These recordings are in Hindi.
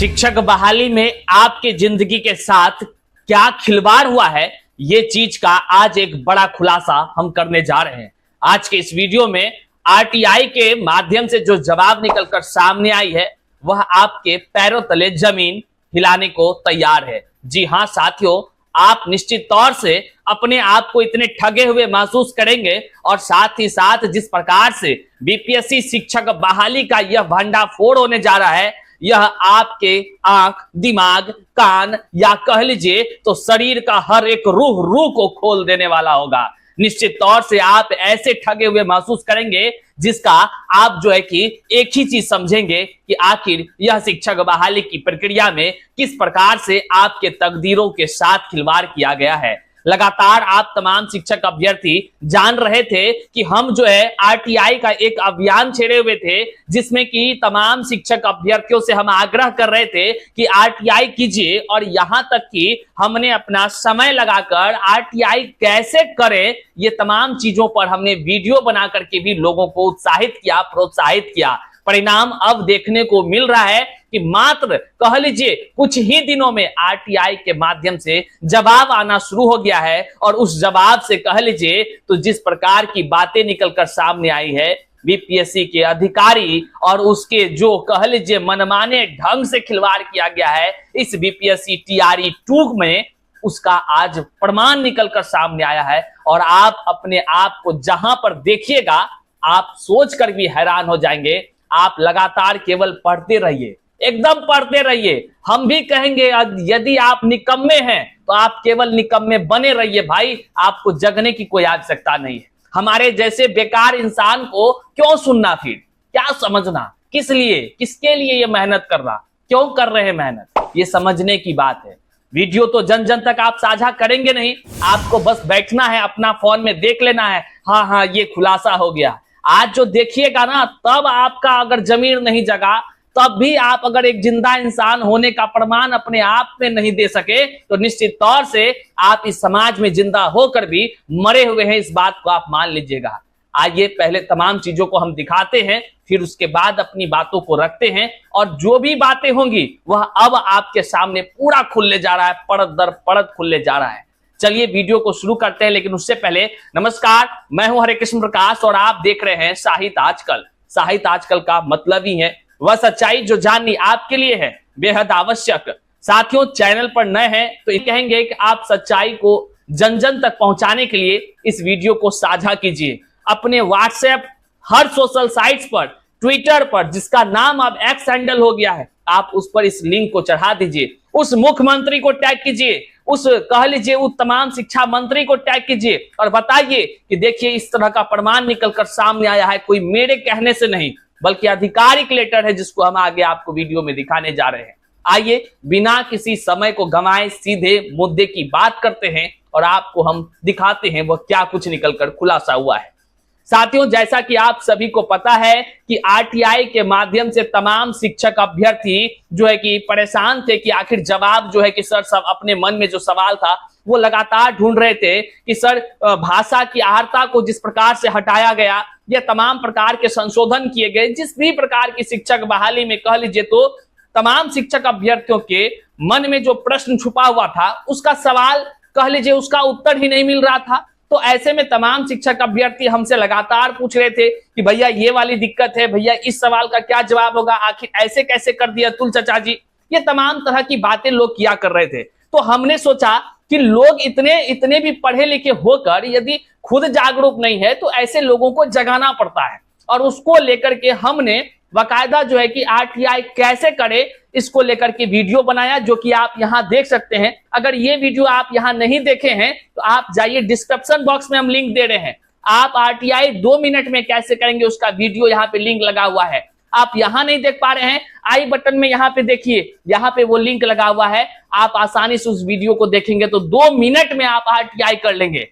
शिक्षक बहाली में आपके जिंदगी के साथ क्या खिलवाड़ हुआ है, ये चीज का आज एक बड़ा खुलासा हम करने जा रहे हैं। आज के इस वीडियो में आरटीआई के माध्यम से जो जवाब निकलकर सामने आई है वह आपके पैरों तले जमीन हिलाने को तैयार है। जी हां साथियों, आप निश्चित तौर से अपने आप को इतने ठगे हुए महसूस करेंगे और साथ ही साथ जिस प्रकार से बीपीएससी शिक्षक बहाली का यह भंडाफोड़ होने जा रहा है, यह आपके आंख, दिमाग, कान या कह लीजिए तो शरीर का हर एक रूह को खोल देने वाला होगा। निश्चित तौर से आप ऐसे ठगे हुए महसूस करेंगे जिसका आप जो है कि एक ही चीज समझेंगे कि आखिर यह शिक्षक बहाली की प्रक्रिया में किस प्रकार से आपके तकदीरों के साथ खिलवाड़ किया गया है। लगातार आप तमाम शिक्षक अभ्यर्थी जान रहे थे कि हम जो है आरटीआई का एक अभियान छेड़े हुए थे, जिसमें कि तमाम शिक्षक अभ्यर्थियों से हम आग्रह कर रहे थे कि आरटीआई कीजिए, और यहां तक कि हमने अपना समय लगाकर आरटीआई कैसे करें ये तमाम चीजों पर हमने वीडियो बना करके भी लोगों को उत्साहित किया, प्रोत्साहित किया। परिणाम अब देखने को मिल रहा है कि मात्र कह लीजिए कुछ ही दिनों में आरटीआई के माध्यम से जवाब आना शुरू हो गया है, और उस जवाब से कह लीजिए तो जिस प्रकार की बातें निकलकर सामने आई है, बीपीएससी के अधिकारी और उसके जो कह लीजिए मनमाने ढंग से खिलवाड़ किया गया है इस बीपीएससी टीआरई 2 में, उसका आज प्रमाण निकलकर सामने आया है। और आप अपने आप को जहां पर देखिएगा आप सोचकर भी हैरान हो जाएंगे। आप लगातार केवल पढ़ते रहिए, एकदम पढ़ते रहिए। हम भी कहेंगे यदि आप निकम्मे हैं तो आप केवल निकम्मे बने रहिए भाई, आपको जगने की कोई आवश्यकता नहीं है। हमारे जैसे बेकार इंसान को क्यों सुनना, फिर क्या समझना, किस लिए, किसके लिए ये मेहनत करना, क्यों कर रहे हैं मेहनत, ये समझने की बात है। वीडियो तो जन जन तक आप साझा करेंगे नहीं, आपको बस बैठना है, अपना फोन में देख लेना है, हाँ ये खुलासा हो गया। आज जो देखिएगा ना, तब आपका अगर जमीर नहीं जगा, तब भी आप अगर एक जिंदा इंसान होने का प्रमाण अपने आप में नहीं दे सके तो निश्चित तौर से आप इस समाज में जिंदा होकर भी मरे हुए हैं, इस बात को आप मान लीजिएगा। आइए पहले तमाम चीजों को हम दिखाते हैं, फिर उसके बाद अपनी बातों को रखते हैं, और जो भी बातें होंगी वह अब आपके सामने पूरा खुलने जा रहा है, परत दर परत खुलने जा रहा है। चलिए वीडियो को शुरू करते हैं, लेकिन उससे पहले नमस्कार, मैं हूं हरे कृष्ण प्रकाश और आप देख रहे हैं साहित्य आजकल। साहित्य आजकल का मतलब ही है वह सच्चाई जो जाननी आपके लिए है बेहद आवश्यक। साथियों, चैनल पर नए हैं तो ये कहेंगे कि आप सच्चाई को जन जन तक पहुंचाने के लिए इस वीडियो को साझा कीजिए अपने व्हाट्सएप, हर सोशल साइट्स पर, ट्विटर पर, जिसका नाम अब एक्स हैंडल हो गया है, आप उस पर इस लिंक को चढ़ा दीजिए, उस मुख्यमंत्री को टैग कीजिए, उस कह लीजिए उस तमाम शिक्षा मंत्री को टैग कीजिए और बताइए कि देखिए इस तरह का प्रमाण निकलकर सामने आया है, कोई मेरे कहने से नहीं बल्कि आधिकारिक लेटर है जिसको हम आगे आपको वीडियो में दिखाने जा रहे हैं। आइए बिना किसी समय को गंवाए सीधे मुद्दे की बात करते हैं और आपको हम दिखाते हैं वह क्या कुछ निकलकर खुलासा हुआ है। साथियों, जैसा कि आप सभी को पता है कि आरटीआई के माध्यम से तमाम शिक्षक अभ्यर्थी जो है कि परेशान थे कि आखिर जवाब जो है कि सर सब अपने मन में जो सवाल था वो लगातार ढूंढ रहे थे कि सर भाषा की आहर्ता को जिस प्रकार से हटाया गया, ये तमाम प्रकार के संशोधन किए गए, जिस भी प्रकार की शिक्षक बहाली में कह लीजिए तो तमाम शिक्षक अभ्यर्थियों के मन में जो प्रश्न छुपा हुआ था उसका सवाल कह लीजिए उसका उत्तर ही नहीं मिल रहा था। तो ऐसे में तमाम शिक्षक अभ्यर्थी हमसे लगातार पूछ रहे थे कि भैया ये वाली दिक्कत है, भैया इस सवाल का क्या जवाब होगा, आखिर ऐसे कैसे कर दिया तुल चाचा जी, ये तमाम तरह की बातें लोग किया कर रहे थे। तो हमने सोचा कि लोग इतने भी पढ़े लिखे होकर यदि खुद जागरूक नहीं है तो ऐसे लोगों को जगाना पड़ता है, और उसको लेकर के हमने बाकायदा जो है कि आरटीआई कैसे करे इसको लेकर के वीडियो बनाया, जो कि आप यहां देख सकते हैं। अगर ये वीडियो आप यहां नहीं देखे हैं तो आप जाइए, डिस्क्रिप्शन बॉक्स में हम लिंक दे रहे हैं। आप आरटीआई 2 मिनट में कैसे करेंगे उसका वीडियो यहाँ पे लिंक लगा हुआ है। आप यहां नहीं देख पा रहे हैं, आई बटन में यहाँ पे देखिए, यहाँ पे वो लिंक लगा हुआ है, आप आसानी से उस वीडियो को देखेंगे तो 2 मिनट में आप आरटीआई कर लेंगे।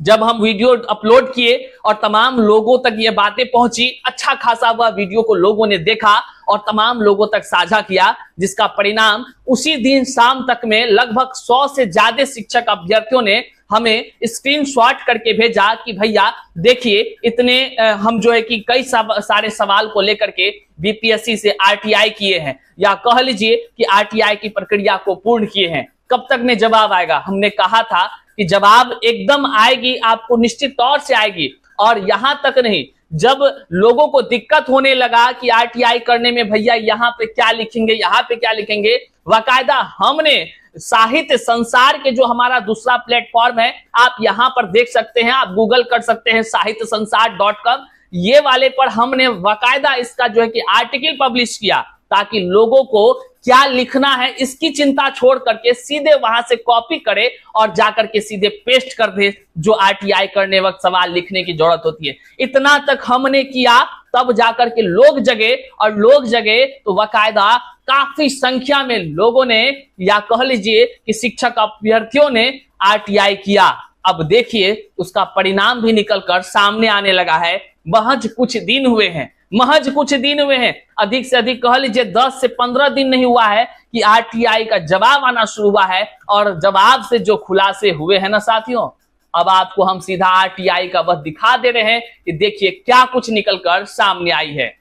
जब हम वीडियो अपलोड किए और तमाम लोगों तक ये बातें पहुंची, अच्छा खासा हुआ वीडियो को लोगों ने देखा और तमाम लोगों तक साझा किया, जिसका परिणाम उसी दिन शाम तक में लगभग 100 से ज्यादा शिक्षक अभ्यर्थियों ने हमें स्क्रीनशॉट करके भेजा कि भैया देखिए इतने हम जो है कि कई सारे सवाल को लेकर के बीपीएससी से आरटीआई किए हैं, या कह लीजिए कि आरटीआई की प्रक्रिया को पूर्ण किए हैं, कब तक में जवाब आएगा। हमने कहा था कि जवाब एकदम आएगी, आपको निश्चित तौर से आएगी। और यहां तक नहीं, जब लोगों को दिक्कत होने लगा कि आरटीआई करने में भैया यहाँ पे क्या लिखेंगे, यहाँ पे क्या लिखेंगे, बाकायदा हमने साहित्य संसार के जो हमारा दूसरा प्लेटफॉर्म है, आप यहां पर देख सकते हैं, आप गूगल कर सकते हैं साहित्यसंसार.com, ये वाले पर हमने बाकायदा इसका जो है कि आर्टिकल पब्लिश किया, ताकि लोगों को क्या लिखना है इसकी चिंता छोड़ करके सीधे वहां से कॉपी करे और जाकर के सीधे पेस्ट कर दे, जो आरटीआई करने वक्त सवाल लिखने की जरूरत होती है। इतना तक हमने किया, तब जाकर के लोग जगे, और लोग जगे तो बाकायदा काफी संख्या में लोगों ने, या कह लीजिए कि शिक्षक अभ्यर्थियों ने आरटीआई किया। अब देखिए उसका परिणाम भी निकलकर सामने आने लगा है। महज कुछ दिन हुए हैं, महज कुछ दिन हुए हैं, अधिक से अधिक कह लीजिए 10 से 15 दिन नहीं हुआ है कि आरटीआई का जवाब आना शुरू हुआ है। और जवाब से जो खुलासे हुए हैं ना साथियों, अब आपको हम सीधा आरटीआई का बस दिखा दे रहे हैं कि देखिए क्या कुछ निकलकर सामने आई है।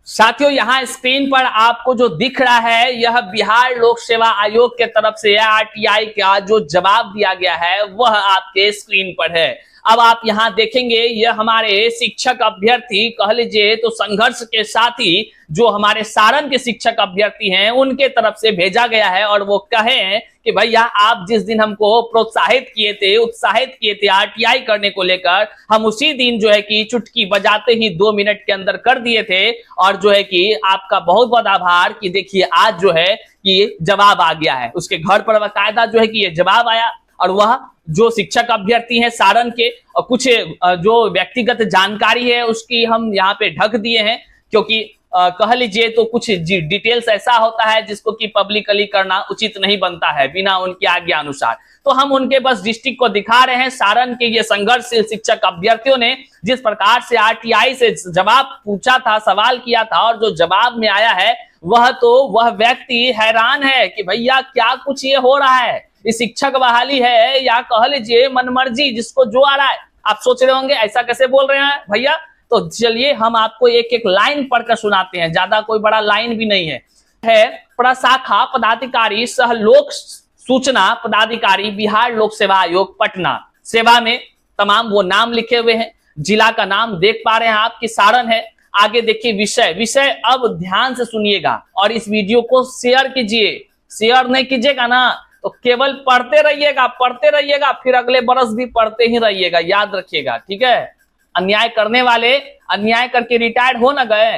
साथियों यहां स्क्रीन पर आपको जो दिख रहा है, यह बिहार लोक सेवा आयोग के तरफ से आरटीआई का जो जवाब दिया गया है वह आपके स्क्रीन पर है। अब आप यहां देखेंगे, यह हमारे शिक्षक अभ्यर्थी कह लीजिए तो संघर्ष के साथी जो हमारे सारण के शिक्षक अभ्यर्थी हैं उनके तरफ से भेजा गया है। और वो कहे हैं कि भैया आप जिस दिन हमको प्रोत्साहित किए थे, उत्साहित किए थे आरटीआई करने को लेकर, हम उसी दिन जो है कि चुटकी बजाते ही 2 मिनट के अंदर कर दिए थे। और जो है कि आपका बहुत बहुत आभार कि देखिए आज जो है कि जवाब आ गया है। उसके घर पर बाकायदा जो है कि ये जवाब आया, और वह जो शिक्षक अभ्यर्थी हैं सारण के, और कुछ जो व्यक्तिगत जानकारी है उसकी हम यहाँ पे ढक दिए हैं, क्योंकि कह लीजिए तो कुछ डिटेल्स ऐसा होता है जिसको कि पब्लिकली करना उचित नहीं बनता है बिना उनकी आज्ञा अनुसार। तो हम उनके बस डिस्ट्रिक्ट को दिखा रहे हैं। सारण के ये संघर्षशील शिक्षक अभ्यर्थियों ने जिस प्रकार से आरटीआई से जवाब पूछा था, सवाल किया था, और जो जवाब में आया है वह व्यक्ति हैरान है कि भैया क्या कुछ ये हो रहा है, ये शिक्षक बहाली है या कह लीजिए मनमर्जी जिसको जो आ रहा है। आप सोच रहे होंगे ऐसा कैसे बोल रहे हैं भैया, तो चलिए हम आपको एक एक लाइन पढ़कर सुनाते हैं, ज्यादा कोई बड़ा लाइन भी नहीं है। प्रशाखा पदाधिकारी सह लोक सूचना पदाधिकारी बिहार लोक सेवा आयोग पटना। सेवा में तमाम वो नाम लिखे हुए हैं, जिला का नाम देख पा रहे हैं आप कि सारण है। आगे देखिए विषय अब ध्यान से सुनिएगा और इस वीडियो को शेयर कीजिए। शेयर नहीं कीजिएगा ना तो केवल पढ़ते रहिएगा, फिर अगले बरस भी पढ़ते ही रहिएगा, याद रखिएगा, ठीक है। अन्याय करने वाले अन्याय करके रिटायर्ड हो ना गए,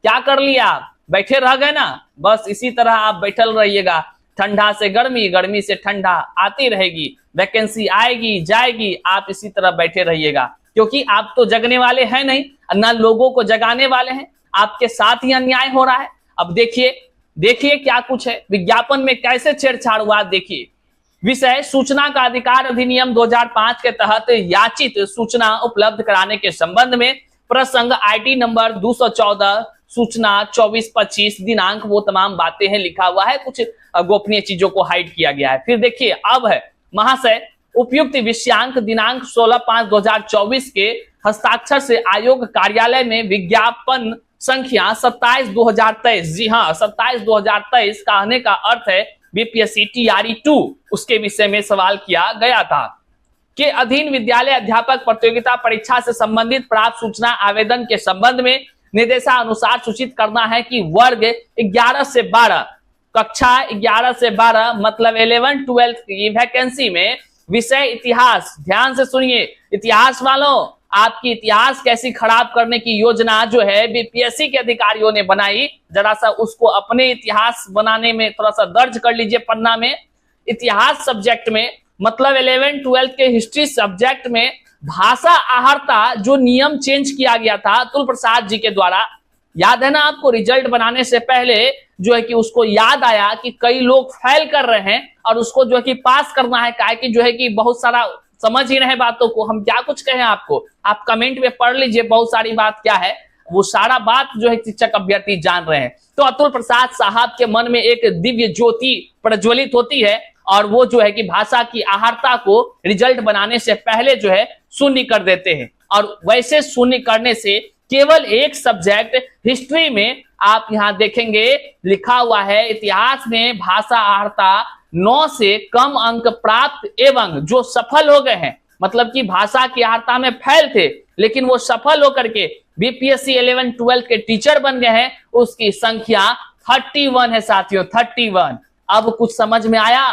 क्या कर लिया, बैठे रह गए ना, बस इसी तरह आप बैठल रहिएगा। ठंडा से गर्मी, गर्मी से ठंडा आती रहेगी, वैकेंसी आएगी जाएगी, आप इसी तरह बैठे रहिएगा, क्योंकि आप तो जगने वाले हैं नहीं, ना लोगों को जगाने वाले हैं, आपके साथ ही अन्याय हो रहा है। अब देखिए क्या कुछ है, विज्ञापन में कैसे छेड़छाड़ हुआ। देखिए विषय सूचना का अधिकार अधिनियम 2005 के तहत याचित सूचना उपलब्ध कराने के संबंध में प्रसंग आईडी नंबर 214 सूचना 24-25 दिनांक, वो तमाम बातें हैं, लिखा हुआ है, कुछ गोपनीय चीजों को हाइड किया गया है। फिर देखिए अब है महाशय उपयुक्त विषयांक दिनांक 16/5/2024 के हस्ताक्षर से आयोग कार्यालय में विज्ञापन संख्या 27/2023, जी हाँ 27/2023, कहने का अर्थ है बीपीएससी टीआरई 2, उसके विषय में सवाल किया गया था के अधीन विद्यालय अध्यापक प्रतियोगिता परीक्षा से संबंधित प्राप्त सूचना आवेदन के संबंध में निर्देशानुसार सूचित करना है कि वर्ग 11 से 12, कक्षा 11 से 12 मतलब 11-12 की वैकेंसी में विषय इतिहास, ध्यान से सुनिए इतिहास वालों, आपकी इतिहास कैसी खराब करने की योजना जो है बीपीएससी के अधिकारियों ने बनाई, जरा सा उसको अपने इतिहास बनाने में थोड़ा सा दर्ज कर लीजिए पन्ना में। इतिहास सब्जेक्ट में मतलब 11-12 के हिस्ट्री सब्जेक्ट में भाषा आहर्ता जो नियम चेंज किया गया था अतुल प्रसाद जी के द्वारा, याद है ना आपको, रिजल्ट बनाने से पहले जो है कि उसको याद आया कि कई लोग फेल कर रहे हैं और उसको जो है कि पास करना है, काहे कि जो है कि बहुत सारा समझ ही रहे बातों को, हम क्या कुछ कहें आपको, आप कमेंट में पढ़ लीजिए बहुत सारी बात क्या है, वो सारा बात जो है शिक्षक अभ्यर्थी जान रहे हैं। तो अतुल प्रसाद साहब के मन में एक दिव्य ज्योति प्रज्वलित होती है और वो जो है कि भाषा की आहर्ता को रिजल्ट बनाने से पहले जो है शून्य कर देते हैं। और वैसे शून्य करने से केवल एक सब्जेक्ट हिस्ट्री में आप यहां देखेंगे लिखा हुआ है, इतिहास में भाषा आहर्ता 9 से कम अंक प्राप्त एवं जो सफल हो गए हैं, मतलब कि भाषा की आहर्ता में फेल थे लेकिन वो सफल होकर के बीपीएससी 11-12 के टीचर बन गए हैं, उसकी संख्या 31 है साथियों, 31। अब कुछ समझ में आया?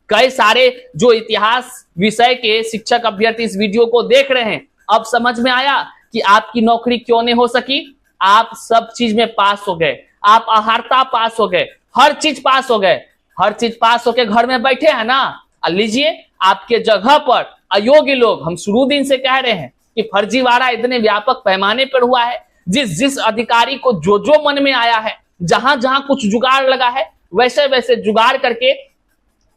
कई सारे जो इतिहास विषय के शिक्षक अभ्यर्थी इस वीडियो को देख रहे हैं, अब समझ में आया कि आपकी नौकरी क्यों नहीं हो सकी? आप सब चीज में पास हो गए, आप आहर्ता पास हो गए, हर चीज पास हो गए, हर चीज पास होके घर में बैठे हैं ना। लीजिए, आपके जगह पर अयोग्य लोग, हम शुरू दिन से कह रहे हैं कि फर्जीवाड़ा इतने व्यापक पैमाने पर हुआ है, जिस जिस अधिकारी को जो जो मन में आया है, जहां जहां कुछ जुगाड़ लगा है, वैसे वैसे जुगाड़ करके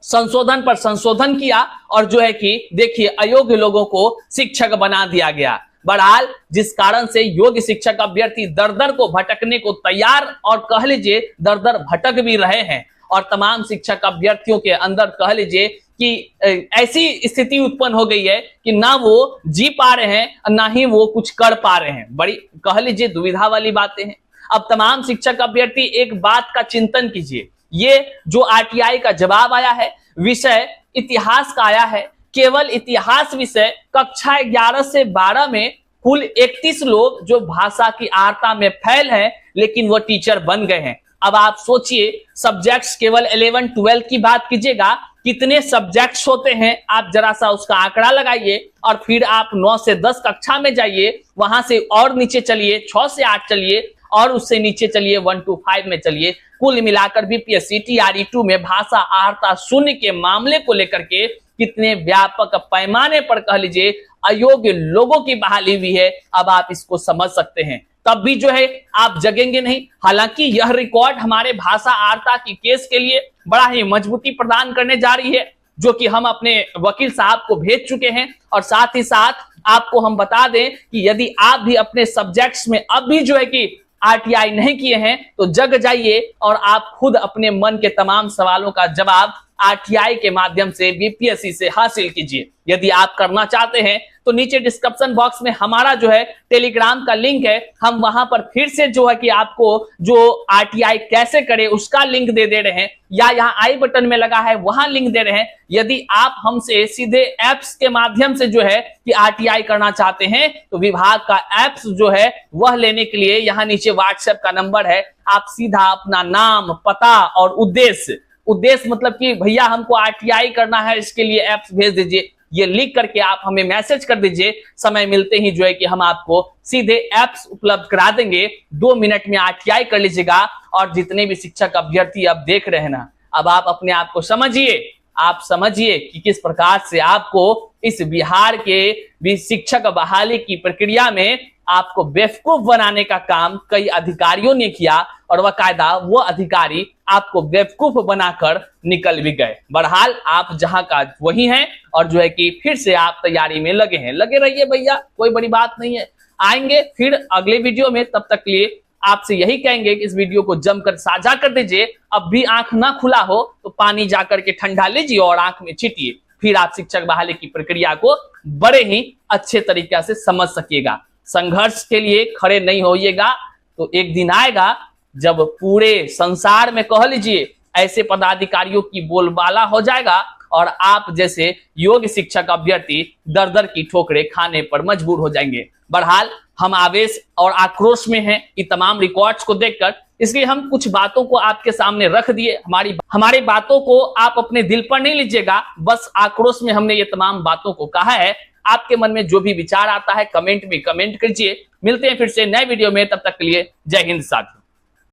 संशोधन पर संशोधन किया और जो है कि देखिए अयोग्य लोगों को शिक्षक बना दिया गया। बहरहाल जिस कारण से योग्य शिक्षक अभ्यर्थी दर दर को भटकने को तैयार और कह लीजिए दर दर भटक भी रहे हैं, और तमाम शिक्षक अभ्यर्थियों के अंदर कह लीजिए कि ऐसी स्थिति उत्पन्न हो गई है कि ना वो जी पा रहे हैं ना ही वो कुछ कर पा रहे हैं। बड़ी कह लीजिए दुविधा वाली बातें हैं। अब तमाम शिक्षक अभ्यर्थी एक बात का चिंतन कीजिए, ये जो आरटीआई का जवाब आया है, विषय इतिहास का आया है। केवल इतिहास विषय कक्षा 11 से 12 में कुल 31 लोग जो भाषा की आहर्ता में फेल हैं, लेकिन वो टीचर बन गए हैं। अब आप सोचिए, सब्जेक्ट्स केवल 11-12 की बात कीजिएगा, कितने सब्जेक्ट्स होते हैं आप जरा सा उसका आंकड़ा लगाइए, और फिर आप 9 से 10 कक्षा में जाइए, वहां से और नीचे चलिए 6 से 8 चलिए, और उससे नीचे चलिए 1 to 5 में चलिए। कुल मिलाकर बीपीएससी TRE2 में भाषा आहर्ता शून्य के मामले को लेकर के कितने व्यापक पैमाने पर कह लीजिए अयोग्य लोगों की बहाली हुई है, अब आप इसको समझ सकते हैं। तब भी जो है आप जगेंगे नहीं। हालांकि यह रिकॉर्ड हमारे भाषा आहर्ता की केस के लिए बड़ा ही मजबूती प्रदान करने जा रही है, जो कि हम अपने वकील साहब को भेज चुके हैं। और साथ ही साथ आपको हम बता दें कि यदि आप भी अपने सब्जेक्ट्स में अब भी जो है कि आरटीआई नहीं किए हैं तो जग जाइए और आप खुद अपने मन के तमाम सवालों का जवाब आरटीआई के माध्यम से बीपीएससी से हासिल कीजिए। यदि आप करना चाहते हैं तो नीचे डिस्क्रिप्शन बॉक्स में हमारा जो है टेलीग्राम का लिंक है, हम वहां पर फिर से जो है कि आपको जो आरटीआई कैसे करे उसका लिंक दे रहे हैं, या यहाँ आई बटन में लगा है वहां लिंक दे रहे हैं। यदि आप हमसे सीधे एप्स के माध्यम से जो है कि आरटीआई करना चाहते हैं तो विभाग का एप्स जो है वह लेने के लिए यहाँ नीचे व्हाट्सएप का नंबर है, आप सीधा अपना नाम, पता और उद्देश्य मतलब कि भैया हमको आरटीआई करना है, इसके लिए एप्स भेज दीजिए, ये लिख करके आप हमें मैसेज कर दीजिए। समय मिलते ही जो है कि हम आपको सीधे एप्स उपलब्ध करा देंगे, 2 मिनट में आरटीआई कर लीजिएगा। और जितने भी शिक्षक अभ्यर्थी अब देख रहे हैं ना, अब आप अपने आप को समझिए, आप समझिए कि किस प्रकार से आपको इस बिहार के भी शिक्षक बहाली की प्रक्रिया में आपको बेवकूफ बनाने का काम कई अधिकारियों ने किया, और वकायदा वो अधिकारी आपको बेवकूफ बनाकर निकल भी गए। बहरहाल आप जहां का वही हैं, और जो है कि फिर से आप तैयारी में लगे हैं, लगे रहिए भैया, कोई बड़ी बात नहीं है। आएंगे फिर अगले वीडियो में, तब तक के लिए आपसे यही कहेंगे कि इस वीडियो को जमकर साझा कर दीजिए। अब भी आंख ना खुला हो तो पानी जाकर के ठंडा लीजिए और आंख में छिटिए, फिर आप शिक्षक बहाली की प्रक्रिया को बड़े ही अच्छे तरीके से समझ सकिएगा। संघर्ष के लिए खड़े नहीं होइएगा तो एक दिन आएगा जब पूरे संसार में कह लीजिए ऐसे पदाधिकारियों की बोलबाला हो जाएगा और आप जैसे योग्य शिक्षक अभ्यर्थी दर दर की ठोकरें खाने पर मजबूर हो जाएंगे। बहरहाल हम आवेश और आक्रोश में हैं ये तमाम रिकॉर्ड्स को देखकर, इसलिए हम कुछ बातों को आपके सामने रख दिए। हमारी बातों को आप अपने दिल पर नहीं लीजिएगा, बस आक्रोश में हमने ये तमाम बातों को कहा है। आपके मन में जो भी विचार आता है कमेंट में कमेंट कीजिए। मिलते हैं फिर से नए वीडियो में, तब तक के लिए जय हिंद साथियों।